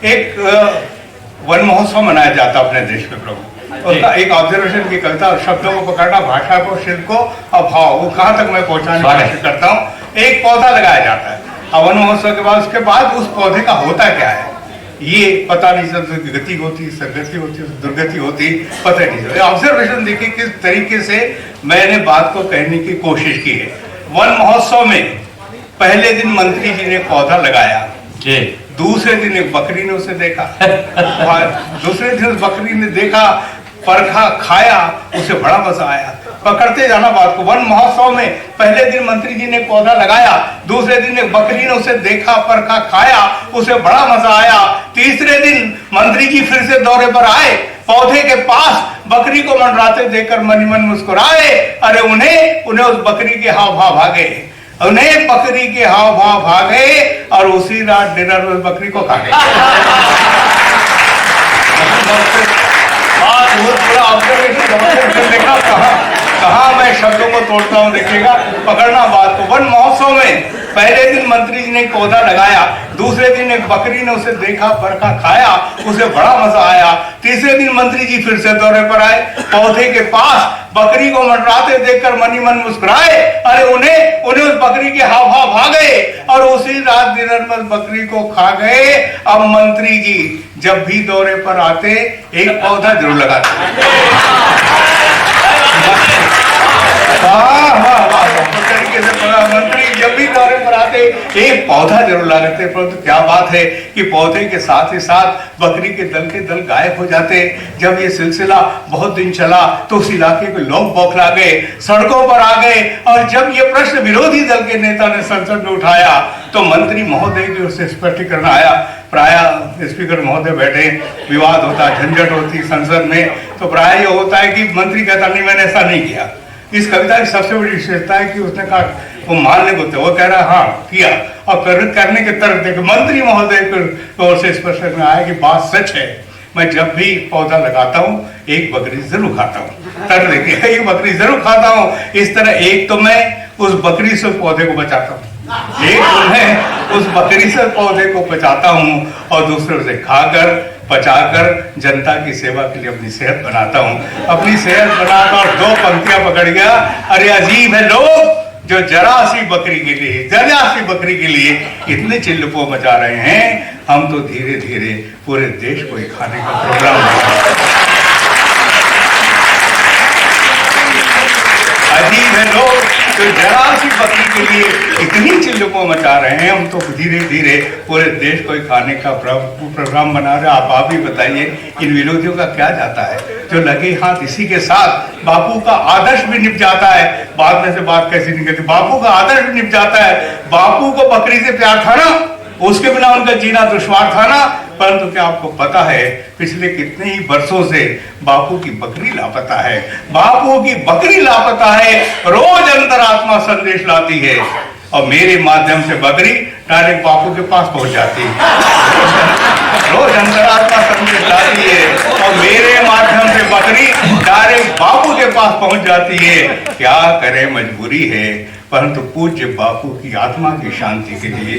एक वन महोत्सव मनाया जाता अपने देश में प्रभु। उसका एक ऑब्जर्वेशन की कविता और शब्दों को पकड़ना, भाषा को, शिल्प को और भाव, वो कहाँ तक मैं पहुंचाने की कोशिश करता हूँ। एक पौधा लगाया जाता है और वन महोत्सव के बाद उसके बाद उस पौधे का होता क्या है ये पता नहीं चलता। गति होती, संगति होती, दुर्गति होती, पता नहीं चलता। ऑब्जर्वेशन देखिए किस तरीके से मैंने बात को कहने की कोशिश की है। वन महोत्सव में पहले दिन मंत्री जी ने पौधा लगाया, दूसरे दिन एक बकरी ने उसे देखा दूसरे दिन उस बकरी ने देखा, परखा, खाया, उसे बड़ा मजा आया। पकड़ते जाना बात को। वन महोत्सव में पहले दिन मंत्री जी ने पौधा लगाया, दूसरे दिन एक बकरी ने उसे देखा, परखा, खाया, उसे बड़ा मजा आया। तीसरे दिन मंत्री जी फिर से दौरे पर आए, पौधे के पास बकरी को मंडराते देखकर मन ही मन मुस्कुराए। अरे उन्हें उस बकरी के हाव भाव भागे, उन्हें बकरी के हाव भाव भागे और उसी रात डिनर में बकरी को खा गए। कहा मैं शब्दों को तोड़ता हूँ, देखिएगा, पकड़ना बात को। वन महोत्सव में पहले दिन मंत्री जी ने एक पौधा लगाया, दूसरे दिन एक बकरी ने उसे देखा, परखा, खाया, उसे बड़ा मजा आया। तीसरे दिन मंत्री जी फिर से दौरे पर आए, पौधे के पास बकरी को मंडराते देखकर मन ही मन मुस्कुराए। अरे उन्हें उस बकरी के हाव भाव भागे और उसी रात डिनर में बकरी को खा गए। अब मंत्री जी जब भी दौरे पर आते एक पौधा जरूर लगाते। तरीके से मंत्री जब भी दौरे पर आते एक पौधा जरूर लगाते। परंतु क्या बात है कि पौधे के साथ ही साथ बकरी के दल गायब हो जाते। जब ये सिलसिला बहुत दिन चला तो उस इलाके के लोग बौखला गए, सड़कों पर आ गए। और जब ये प्रश्न विरोधी दल के नेता ने संसद में उठाया तो मंत्री महोदय की ओर से स्पष्टीकरण आया। प्राय स्पीकर महोदय बैठे, विवाद होता, झंझट होती संसद में, तो प्राय ये होता है कि मंत्री कहता नहीं मैंने ऐसा नहीं किया। इस कविता की सबसे बड़ी विशेषता है कि उसने कहा वो मानने को थे, वो कह रहा हाँ किया, और करने के तरफ देखे मंत्री महोदय की ओर से स्पष्ट आया कि बात सच है। मैं जब भी पौधा लगाता हूँ एक बकरी जरूर खाता हूँ। तब देखिए एक बकरी जरूर खाता हूँ। इस तरह एक तो मैं उस बकरी से पौधे को बचाता हूँ, एक तो मैं उस बकरी से पौधे को बचाता हूँ और दूसरे से खाकर पचाकर जनता की सेवा के लिए अपनी सेहत बनाता हूँ। अपनी सेहत बनाकर और दो पंक्तियां पकड़ गया। अरे अजीब है लोग जो जरा सी बकरी के लिए इतने चिल्लपो मचा रहे हैं। हम तो धीरे धीरे पूरे देश को खाने का प्रोग्राम अजीब है लोग तो जरा सी बकरी के लिए इतनी चिल्लपो मचा रहे हैं। हम तो धीरे धीरे पूरे देश को खाने का प्रोग्राम बना रहे हैं। आप ही बताइए इन विरोधियों का क्या जाता है जो लगे हाथ इसी के साथ बापू का आदर्श भी निप जाता है। बाद में से बात कैसी निकलती, बापू का आदर्श भी निप जाता है। बापू को बकरी से प्यार था ना, उसके बिना उनका जीना दुश्वार था ना। परंतु क्या आपको पता है पिछले कितने ही वर्षों से बापू की बकरी लापता है। बापू की बकरी लापता है, रोज अंतरात्मा संदेश लाती है और मेरे माध्यम से बकरी डायरेक्ट बापू के पास पहुंच जाती है। रोज अंतरात्मा संदेश लाती है और मेरे माध्यम से बकरी डायरेक्ट बापू के पास पहुंच जाती है। क्या करे, मजबूरी है, परंतु पूज्य बापू की आत्मा की शांति के लिए